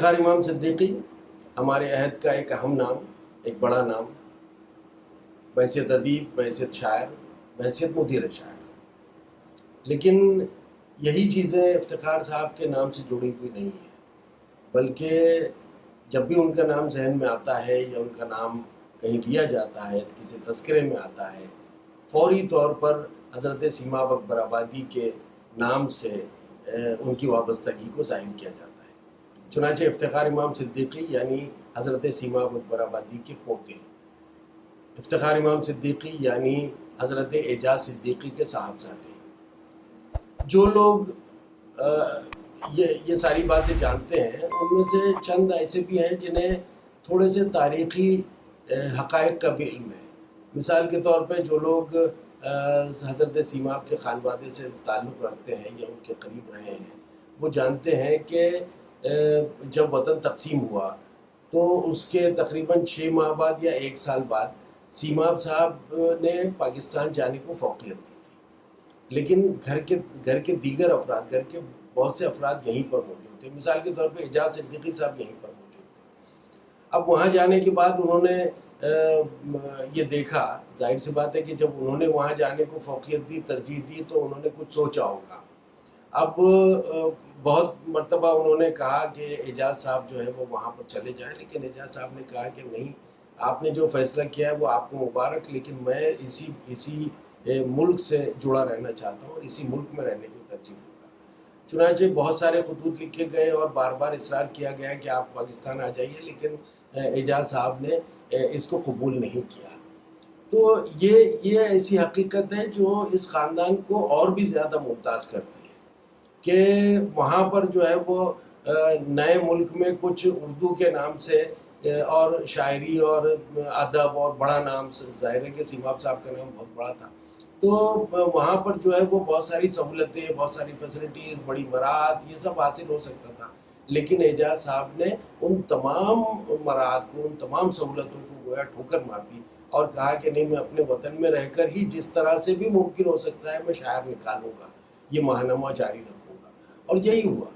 افتخار امام صدیقی ہمارے عہد کا ایک اہم نام، ایک بڑا نام، بحیثیت ادیب، بحیثیت شاعر، بحیثیت مدیر شاعر. لیکن یہی چیزیں افتخار صاحب کے نام سے جڑی ہوئی نہیں ہیں، بلکہ جب بھی ان کا نام ذہن میں آتا ہے یا ان کا نام کہیں لیا جاتا ہے، کسی تذکرے میں آتا ہے، فوری طور پر حضرت سیماب اکبر آبادی کے نام سے ان کی وابستگی کو ظاہر کیا جاتا ہے. چنانچہ افتخار امام صدیقی یعنی حضرت سیماب اکبر آبادی کے پوتے، افتخار امام صدیقی یعنی حضرت اعجاز صدیقی کے صاحبزادے. جو لوگ یہ ساری باتیں جانتے ہیں ان میں سے چند ایسے بھی ہیں جنہیں تھوڑے سے تاریخی حقائق کا بھی علم ہے. مثال کے طور پہ جو لوگ حضرت سیماب کے خانوادے سے تعلق رکھتے ہیں یا ان کے قریب رہے ہیں، وہ جانتے ہیں کہ جب وطن تقسیم ہوا تو اس کے تقریباً 6 ماہ بعد یا 1 سال بعد سیماب صاحب نے پاکستان جانے کو فوقیت دی تھی، لیکن گھر کے دیگر افراد، گھر کے بہت سے افراد یہیں پر موجود تھے. مثال کے طور پہ اعجاز صدیقی صاحب یہیں پر موجود تھے. اب وہاں جانے کے بعد انہوں نے یہ دیکھا، ظاہر سی بات ہے کہ جب انہوں نے وہاں جانے کو فوقیت دی، ترجیح دی، تو انہوں نے کچھ سوچا ہوگا. اب بہت مرتبہ انہوں نے کہا کہ اعجاز صاحب جو ہے وہ وہاں پر چلے جائیں، لیکن اعجاز صاحب نے کہا کہ نہیں، آپ نے جو فیصلہ کیا ہے وہ آپ کو مبارک، لیکن میں اسی ملک سے جڑا رہنا چاہتا ہوں اور اسی ملک میں رہنے کو ترجیح دوں گا. چنانچہ بہت سارے خطوط لکھے گئے اور بار بار اصرار کیا گیا کہ آپ پاکستان آ جائیے، لیکن اعجاز صاحب نے اس کو قبول نہیں کیا. تو یہ ایسی حقیقت ہے جو اس خاندان کو اور بھی زیادہ ممتاز کرتی ہے کہ وہاں پر جو ہے وہ نئے ملک میں کچھ اردو کے نام سے اور شاعری اور ادب اور بڑا نام سے، ظاہر ہے کہ سیماب صاحب کا نام بہت بڑا تھا، تو وہاں پر جو ہے وہ بہت ساری سہولتیں، بہت ساری فیسلٹیز، بڑی مراعات، یہ سب حاصل ہو سکتا تھا. لیکن اعجاز صاحب نے ان تمام مراعات کو، ان تمام سہولتوں کو گویا ٹھوکر مار دی اور کہا کہ نہیں، میں اپنے وطن میں رہ کر ہی جس طرح سے بھی ممکن ہو سکتا ہے میں شاعر نکالوں گا، یہ ماہنامہ جاری رکھوں گا. اور یہی ہوا.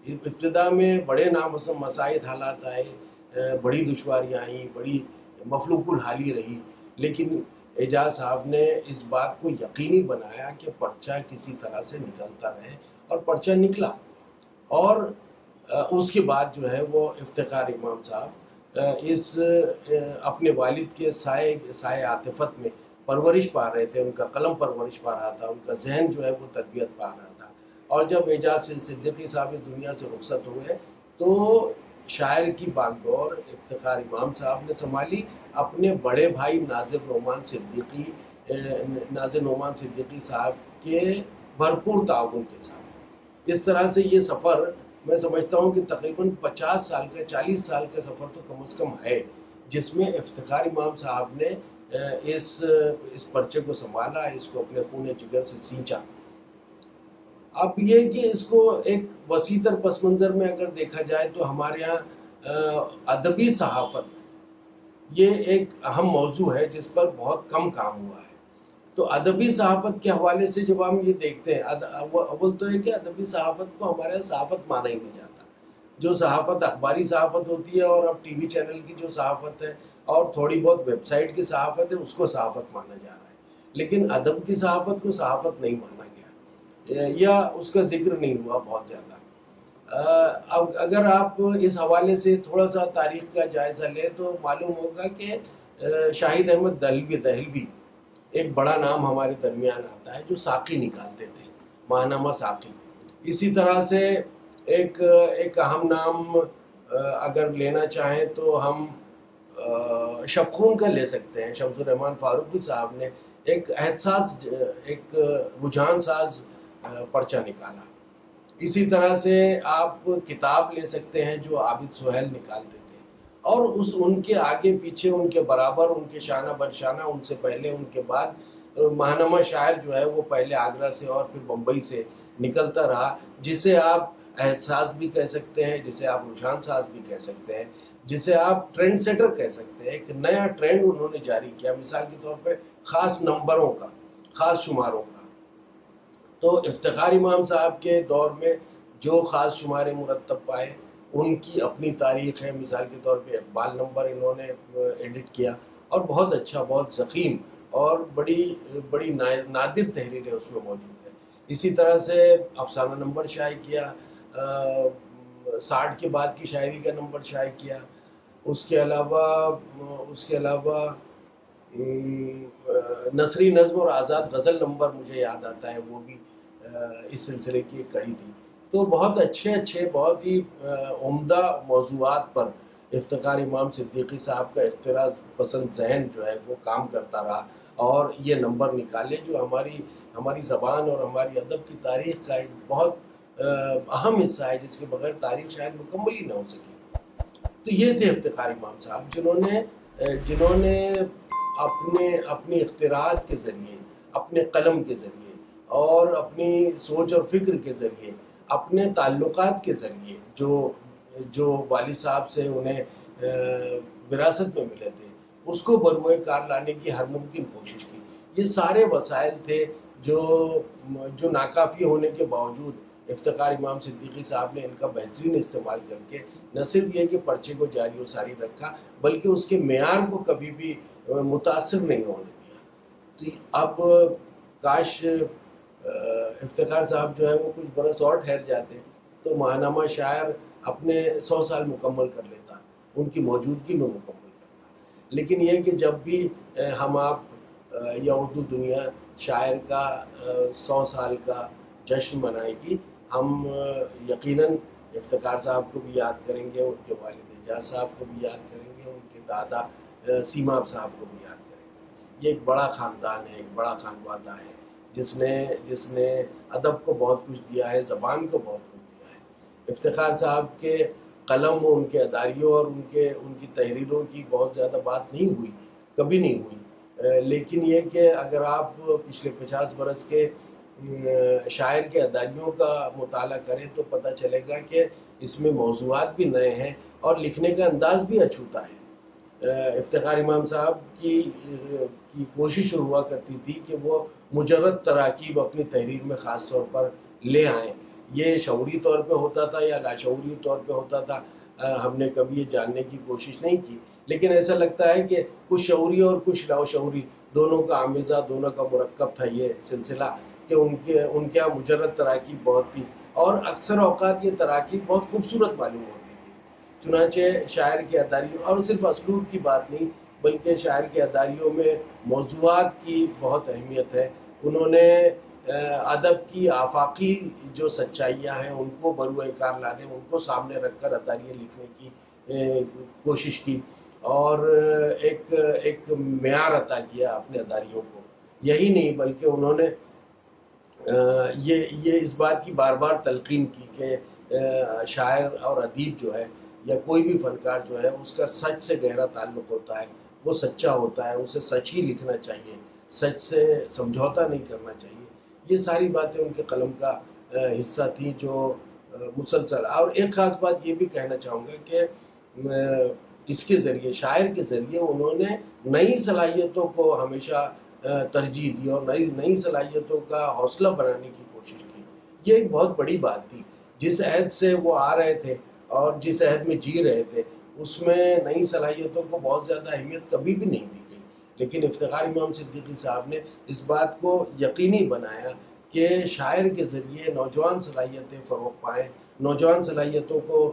ابتدا میں بڑے نامساعد حالات آئے، بڑی دشواریاں آئیں، بڑی مفلوق الحالی رہی، لیکن اعجاز صاحب نے اس بات کو یقینی بنایا کہ پرچہ کسی طرح سے نکلتا رہے، اور پرچہ نکلا. اور اس کے بعد جو ہے وہ افتخار امام صاحب اس اپنے والد کے سائے عاطفت میں پرورش پا رہے تھے، ان کا قلم پرورش پا رہا تھا، ان کا ذہن جو ہے وہ تربیت پا رہا تھا. اور جب اعجاز صدیقی صاحب اس دنیا سے رخصت ہوئے تو شاعر کی باغ ڈور افتخار امام صاحب نے سنبھالی، اپنے بڑے بھائی ناظر نعمان صدیقی صاحب کے بھرپور تعاون کے ساتھ. اس طرح سے یہ سفر میں سمجھتا ہوں کہ تقریباً 50 سال کا، 40 سال کا سفر تو کم از کم ہے، جس میں افتخار امام صاحب نے اس پرچے کو سنبھالا، اس کو اپنے خون جگر سے سینچا. اب یہ کہ اس کو ایک وسیع تر پس منظر میں اگر دیکھا جائے تو ہمارے یہاں ادبی صحافت یہ ایک اہم موضوع ہے جس پر بہت کم کام ہوا ہے. تو ادبی صحافت کے حوالے سے جب ہم یہ دیکھتے ہیں، اول تو ہے کہ ادبی صحافت کو ہمارے یہاں صحافت مانا ہی نہیں جاتا. جو صحافت اخباری صحافت ہوتی ہے اور اب ٹی وی چینل کی جو صحافت ہے اور تھوڑی بہت ویب سائٹ کی صحافت ہے، اس کو صحافت مانا جا رہا ہے، لیکن ادب کی صحافت کو صحافت نہیں مانا گیا یا اس کا ذکر نہیں ہوا بہت زیادہ. اگر آپ اس حوالے سے تھوڑا سا تاریخ کا جائزہ لیں تو معلوم ہوگا کہ شاہد احمد دہلوی ایک بڑا نام ہمارے درمیان آتا ہے، جو ساقی نکالتے تھے، ماہنامہ ساقی. اسی طرح سے ایک اہم نام اگر لینا چاہیں تو ہم شبخون کا لے سکتے ہیں. شمس الرحمان فاروقی صاحب نے ایک احساس، ایک رجحان ساز پرچہ نکالا. اسی طرح سے آپ کتاب لے سکتے ہیں جو عابد سہیل نکالتے تھے، اور ان کے آگے پیچھے، ان کے برابر، ان کے شانہ بر شانہ، ان سے پہلے، ان کے بعد ماہنامہ شاعر جو ہے وہ پہلے آگرہ سے اور پھر بمبئی سے نکلتا رہا، جسے آپ احساس بھی کہہ سکتے ہیں، جسے آپ رجحان ساز بھی کہہ سکتے ہیں، جسے آپ ٹرینڈ سیٹر کہہ سکتے ہیں. ایک نیا ٹرینڈ انہوں نے جاری کیا، مثال کے طور پہ خاص نمبروں کا، خاص شماروں کا. تو افتخار امام صاحب کے دور میں جو خاص شمارے مرتب پائے ان کی اپنی تاریخ ہے. مثال کے طور پہ اقبال نمبر انہوں نے ایڈٹ کیا اور بہت اچھا، بہت ضخیم اور بڑی بڑی نادر تحریریں اس میں موجود ہیں. اسی طرح سے افسانہ نمبر شائع کیا، 60 کے بعد کی شاعری کا نمبر شائع کیا. اس کے علاوہ نثری نظم اور آزاد غزل نمبر مجھے یاد آتا ہے، وہ بھی اس سلسلے کی ایک کڑی تھی. تو بہت اچھے بہت ہی عمدہ موضوعات پر افتخار امام صدیقی صاحب کا اختراع پسند ذہن جو ہے وہ کام کرتا رہا اور یہ نمبر نکالے جو ہماری زبان اور ہماری ادب کی تاریخ کا ایک بہت اہم حصہ ہے، جس کے بغیر تاریخ شاید مکمل ہی نہ ہو سکے. تو یہ تھے افتخار امام صاحب، جنہوں نے اپنے اختراعات کے ذریعے، اپنے قلم کے ذریعے اور اپنی سوچ اور فکر کے ذریعے، اپنے تعلقات کے ذریعے جو والد صاحب سے انہیں وراثت میں ملے تھے اس کو بروئے کار لانے کی ہر ممکن کوشش کی. یہ سارے وسائل تھے جو ناکافی ہونے کے باوجود افتخار امام صدیقی صاحب نے ان کا بہترین استعمال کر کے نہ صرف یہ کہ پرچے کو جاری و ساری رکھا بلکہ اس کے معیار کو کبھی بھی متاثر نہیں ہونے دیا. تو اب کاش افتخار صاحب جو ہے وہ کچھ برس اور ٹھہر جاتے تو ماہنامہ شاعر اپنے 100 سال مکمل کر لیتا، ان کی موجودگی میں مکمل کرتا. لیکن یہ کہ جب بھی ہم آپ یا اردو دنیا شاعر کا 100 سال کا جشن منائے گی، ہم یقیناً افتخار صاحب کو بھی یاد کریں گے، ان کے والد اعجاز صاحب کو بھی یاد کریں گے، ان کے دادا سیماب صاحب کو بھی یاد کریں گے. یہ ایک بڑا خاندان ہے، ایک بڑا خانوادہ ہے جس نے ادب کو بہت کچھ دیا ہے، زبان کو بہت کچھ دیا ہے. افتخار صاحب کے قلم ان کے اداریوں اور ان کی تحریروں کی بہت زیادہ بات نہیں ہوئی، کبھی نہیں ہوئی. لیکن یہ کہ اگر آپ پچھلے 50 برس کے شاعر کے اداریوں کا مطالعہ کریں تو پتہ چلے گا کہ اس میں موضوعات بھی نئے ہیں اور لکھنے کا انداز بھی اچھوتا ہے. افتخار امام صاحب کی کوشش ہوا کرتی تھی کہ وہ مجرد تراکیب اپنی تحریر میں خاص طور پر لے آئیں. یہ شعوری طور پہ ہوتا تھا یا لاشعوری طور پہ ہوتا تھا، ہم نے کبھی یہ جاننے کی کوشش نہیں کی، لیکن ایسا لگتا ہے کہ کچھ شعوری اور کچھ لاشعوری دونوں کا آمیزہ، دونوں کا مرکب تھا یہ سلسلہ، کہ ان کے یہاں مجرد تراکیب بہت تھی اور اکثر اوقات یہ تراکیب بہت خوبصورت معلوم ہوتی تھی. چنانچہ شاعر کے اداریوں، اور صرف اسلوب کی بات نہیں بلکہ شاعر کے اداریوں میں موضوعات کی بہت اہمیت ہے. انہوں نے ادب کی آفاقی جو سچائیاں ہیں ان کو بروئے کار لانے، ان کو سامنے رکھ کر اداریاں لکھنے کی کوشش کی اور ایک معیار عطا کیا اپنے اداریوں کو. یہی نہیں بلکہ انہوں نے یہ اس بات کی بار بار تلقین کی کہ شاعر اور ادیب جو ہے یا کوئی بھی فنکار جو ہے اس کا سچ سے گہرا تعلق ہوتا ہے، وہ سچا ہوتا ہے، اسے سچ ہی لکھنا چاہیے، سچ سے سمجھوتا نہیں کرنا چاہیے. یہ ساری باتیں ان کے قلم کا حصہ تھیں جو مسلسل. اور ایک خاص بات یہ بھی کہنا چاہوں گا کہ اس کے ذریعے، شاعر کے ذریعے انہوں نے نئی صلاحیتوں کو ہمیشہ ترجیح دی اور نئی صلاحیتوں کا حوصلہ بنانے کی کوشش کی. یہ ایک بہت بڑی بات تھی. جس عہد سے وہ آ رہے تھے اور جس عہد میں جی رہے تھے اس میں نئی صلاحیتوں کو بہت زیادہ اہمیت کبھی بھی نہیں دی گئی، لیکن افتخار امام صدیقی صاحب نے اس بات کو یقینی بنایا کہ شاعر کے ذریعے نوجوان صلاحیتیں فروغ پائیں، نوجوان صلاحیتوں کو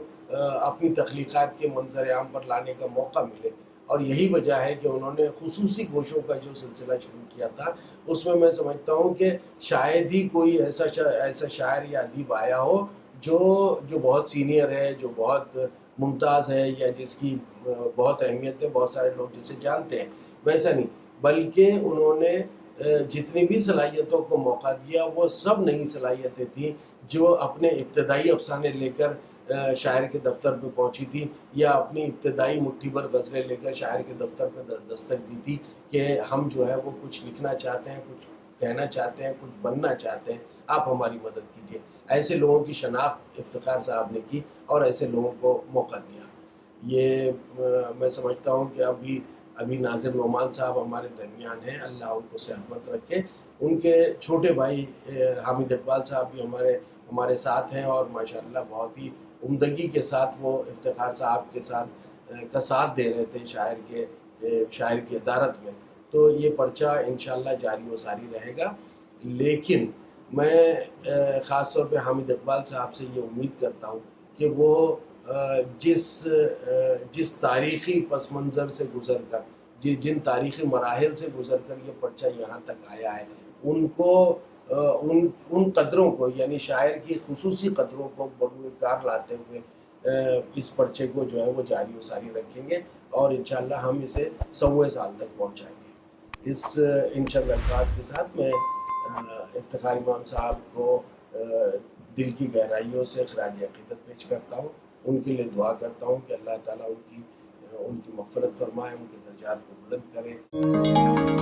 اپنی تخلیقات کے منظر عام پر لانے کا موقع ملے. اور یہی وجہ ہے کہ انہوں نے خصوصی گوشوں کا جو سلسلہ شروع کیا تھا اس میں سمجھتا ہوں کہ شاید ہی کوئی ایسا شاعر یا ادیب آیا ہو جو بہت سینئر ہے، جو بہت ممتاز ہے یا جس کی بہت اہمیت ہے، بہت سارے لوگ جسے جانتے ہیں. ویسا نہیں، بلکہ انہوں نے جتنی بھی صلاحیتوں کو موقع دیا وہ سب نئی صلاحیتیں تھیں جو اپنے ابتدائی افسانے لے کر شاعر کے دفتر پہ پہنچی تھی یا اپنی ابتدائی مٹھی بھر غزلیں لے کر شاعر کے دفتر پہ دستک دی تھی کہ ہم جو ہے وہ کچھ لکھنا چاہتے ہیں، کچھ کہنا چاہتے ہیں، کچھ بننا چاہتے ہیں، آپ ہماری مدد کیجیے. ایسے لوگوں کی شناخت افتخار صاحب نے کی اور ایسے لوگوں کو موقع دیا. یہ میں سمجھتا ہوں کہ ابھی ناظم نعمان صاحب ہمارے درمیان ہیں، اللہ ان کو صحت مند رکھے. ان کے چھوٹے بھائی حامد اقبال صاحب بھی ہمارے ساتھ ہیں اور ماشاءاللہ بہت ہی عمدگی کے ساتھ وہ افتخار صاحب کے ساتھ کا ساتھ دے رہے تھے شاعر کی عدارت میں، تو یہ پرچہ انشاءاللہ جاری و ساری رہے گا. لیکن میں خاص طور پہ حامد اقبال صاحب سے یہ امید کرتا ہوں کہ وہ جس تاریخی پس منظر سے گزر کر، جن تاریخی مراحل سے گزر کر یہ پرچہ یہاں تک آیا ہے، ان کو ان قدروں کو، یعنی شاعر کی خصوصی قدروں کو بروئے کار لاتے ہوئے اس پرچے کو جو ہے وہ جاری و ساری رکھیں گے، اور انشاءاللہ ہم اسے 100 سال تک پہنچائیں گے. اس ان چند الفاظ کے ساتھ میں افتخار امام صاحب کو دل کی گہرائیوں سے خراج عقیدت پیش کرتا ہوں. ان کے لیے دعا کرتا ہوں کہ اللہ تعالیٰ ان کی مغفرت فرمائے، ان کے درجات کو بلند کرے.